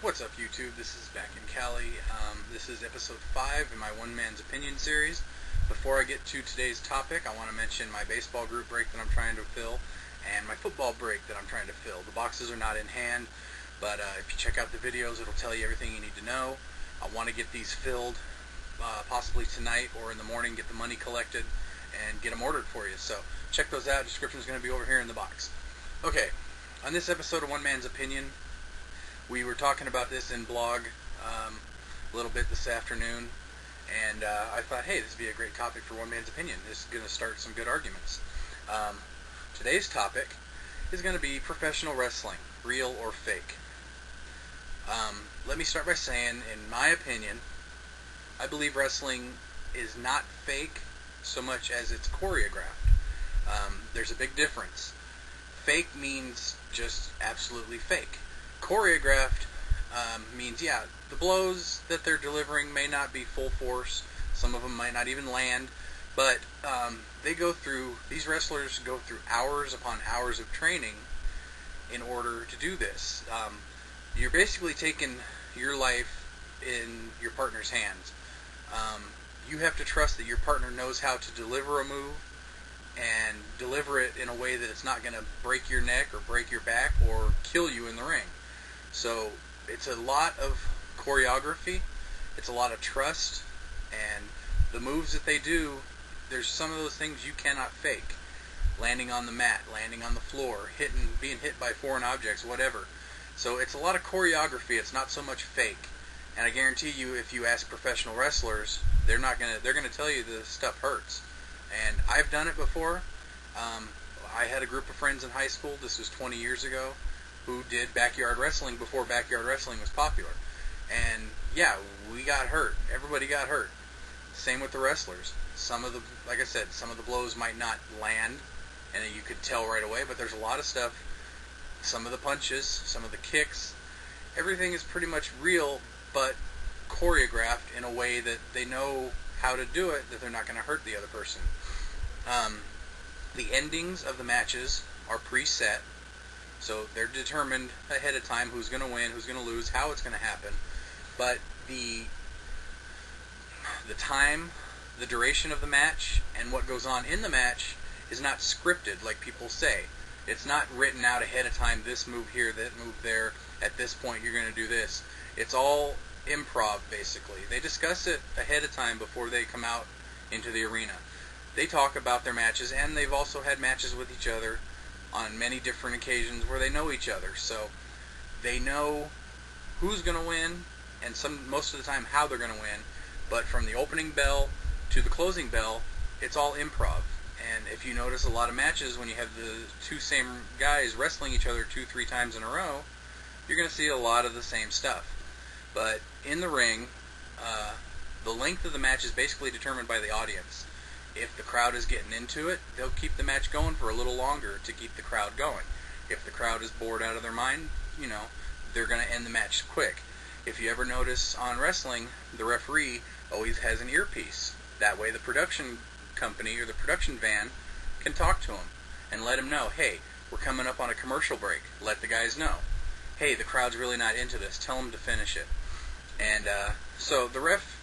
What's up, YouTube? This is back in Cali. This is episode 5 in my One Man's Opinion series. Before I get to today's topic, I want to mention my baseball group break that I'm trying to fill and my football break that I'm trying to fill. The boxes are not in hand, but if you check out the videos, it'll tell you everything you need to know. I want to get these filled possibly tonight or in the morning, get the money collected, and get them ordered for you. So check those out. Description is going to be over here in the box. Okay, on this episode of One Man's Opinion, we were talking about this in blog a little bit this afternoon, and I thought, hey, this would be a great topic for One Man's Opinion. This is going to start some good arguments. Today's topic is going to be professional wrestling, real or fake. Let me start by saying, in my opinion, I believe wrestling is not fake so much as it's choreographed. There's a big difference. Fake means just absolutely fake. Choreographed means, yeah, the blows that they're delivering may not be full force. Some of them might not even land, but these wrestlers go through hours upon hours of training in order to do this. You're basically taking your life in your partner's hands. You have to trust that your partner knows how to deliver a move and deliver it in a way that it's not going to break your neck or break your back or kill you in the ring. So it's a lot of choreography, it's a lot of trust, and the moves that they do, there's some of those things you cannot fake. Landing on the mat, landing on the floor, being hit by foreign objects, whatever. So it's a lot of choreography, it's not so much fake. And I guarantee you, if you ask professional wrestlers, they're gonna tell you the stuff hurts. And I've done it before. I had a group of friends in high school, this was 20 years ago, who did backyard wrestling before backyard wrestling was popular. And yeah, we got hurt. Everybody got hurt. Same with the wrestlers. Like I said, some of the blows might not land, and you could tell right away, but there's a lot of stuff. Some of the punches, some of the kicks, everything is pretty much real, but choreographed in a way that they know how to do it, that they're not going to hurt the other person. The endings of the matches are preset, so they're determined ahead of time who's going to win, who's going to lose, how it's going to happen. But the time, the duration of the match, and what goes on in the match is not scripted like people say. It's not written out ahead of time, this move here, that move there, at this point you're going to do this. It's all improv, basically. They discuss it ahead of time before they come out into the arena. They talk about their matches, and they've also had matches with each other on many different occasions where they know each other. So they know who's going to win, and most of the time how they're going to win. But from the opening bell to the closing bell, it's all improv. And if you notice a lot of matches, when you have the two same guys wrestling each other 2-3 times in a row, you're going to see a lot of the same stuff. But in the ring, the length of the match is basically determined by the audience. If the crowd is getting into it, they'll keep the match going for a little longer to keep the crowd going. If the crowd is bored out of their mind, they're going to end the match quick. If you ever notice on wrestling, the referee always has an earpiece. That way the production company or the production van can talk to him and let him know, hey, we're coming up on a commercial break. Let the guys know. Hey, the crowd's really not into this. Tell them to finish it. And so the ref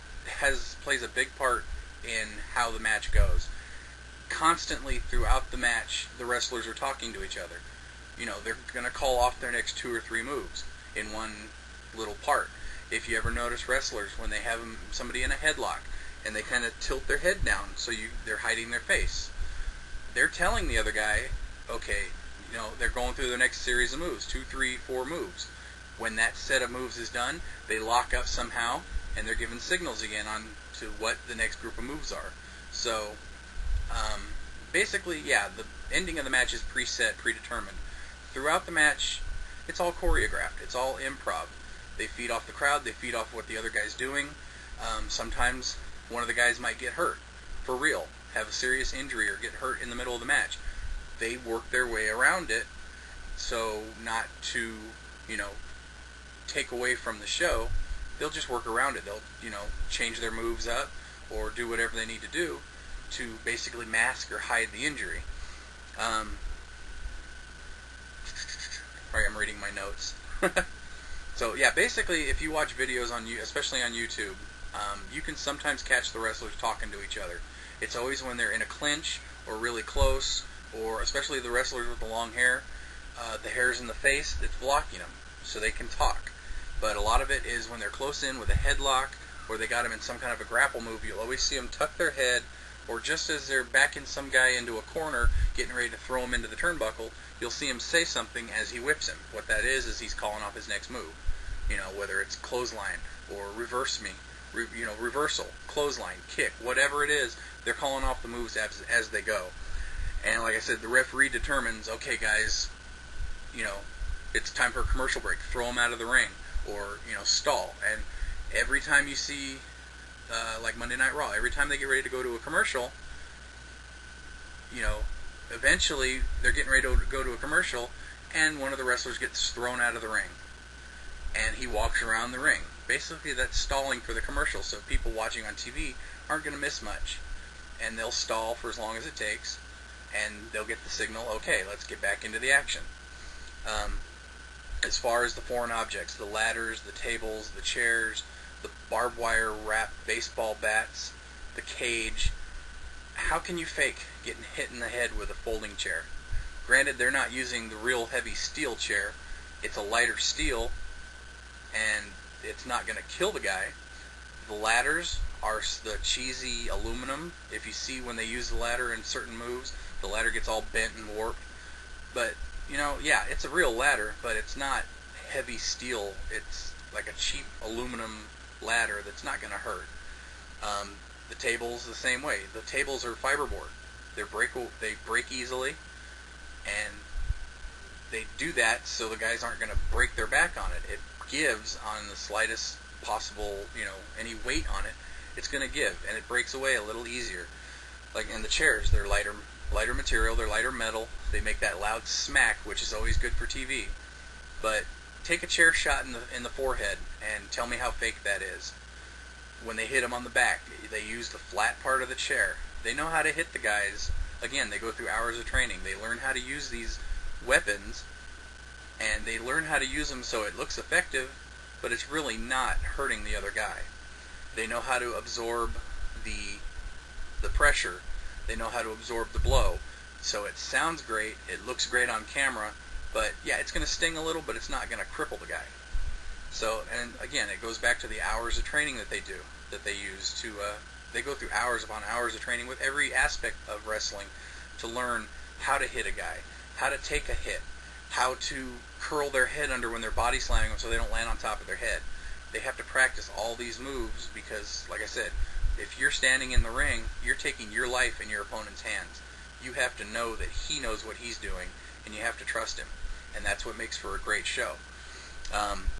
plays a big part in how the match goes. Constantly throughout the match, the wrestlers are talking to each other. They're going to call off their next 2 or 3 moves in one little part. If you ever notice wrestlers, when they have somebody in a headlock and they kind of tilt their head down so they're hiding their face, they're telling the other guy, okay, they're going through their next series of moves, 2, 3, 4 moves. When that set of moves is done, they lock up somehow, and they're giving signals again on to what the next group of moves are. So, basically, yeah, the ending of the match is preset, predetermined. Throughout the match, it's all choreographed. It's all improv. They feed off the crowd. They feed off what the other guy's doing. Sometimes one of the guys might get hurt, for real, have a serious injury or get hurt in the middle of the match. They work their way around it, so not to, take away from the show. They'll just work around it. They'll, change their moves up or do whatever they need to do to basically mask or hide the injury. Sorry, I'm reading my notes. So yeah, basically, if you watch videos on you, especially on YouTube, you can sometimes catch the wrestlers talking to each other. It's always when they're in a clinch or really close, or especially the wrestlers with the long hair. The hair's in the face that's blocking them, so they can talk. But a lot of it is when they're close in with a headlock, or they got them in some kind of a grapple move. You'll always see them tuck their head, or just as they're backing some guy into a corner, getting ready to throw him into the turnbuckle, you'll see him say something as he whips him. What that is he's calling off his next move. You know, whether it's clothesline or reverse me, reversal, clothesline, kick, whatever it is, they're calling off the moves as they go. And like I said, the referee determines, okay, guys, it's time for a commercial break. Throw them out of the ring, or stall. And every time you see, like Monday Night Raw, every time they get ready to go to a commercial, eventually they're getting ready to go to a commercial, and one of the wrestlers gets thrown out of the ring, and he walks around the ring. Basically, that's stalling for the commercial, so people watching on TV aren't going to miss much, and they'll stall for as long as it takes, and they'll get the signal, okay, let's get back into the action. As far as the foreign objects, the ladders, the tables, the chairs, the barbed wire wrapped baseball bats, the cage, how can you fake getting hit in the head with a folding chair? Granted, they're not using the real heavy steel chair. It's a lighter steel, and it's not going to kill the guy. The ladders are the cheesy aluminum. If you see when they use the ladder in certain moves, the ladder gets all bent and warped. But, yeah, it's a real ladder, but it's not heavy steel. It's like a cheap aluminum ladder that's not going to hurt. The tables the same way. The tables are fiberboard. They break easily, and they do that so the guys aren't going to break their back on it. It gives on the slightest possible, any weight on it, it's going to give, and it breaks away a little easier. Like in the chairs, they're lighter material, they're lighter metal. They make that loud smack, which is always good for TV. But take a chair shot in the forehead and tell me how fake that is. When they hit them on the back, they use the flat part of the chair. They know how to hit the guys. Again, they go through hours of training. They learn how to use these weapons, and they learn how to use them so it looks effective, but it's really not hurting the other guy. They know how to absorb the pressure. They know how to absorb the blow. So it sounds great, it looks great on camera, but yeah, it's going to sting a little, but it's not going to cripple the guy. So, and again, it goes back to the hours of training that they use to, they go through hours upon hours of training with every aspect of wrestling to learn how to hit a guy, how to take a hit, how to curl their head under when they're body slamming them so they don't land on top of their head. They have to practice all these moves because, like I said, if you're standing in the ring, you're taking your life in your opponent's hands. You have to know that he knows what he's doing, and you have to trust him. And that's what makes for a great show.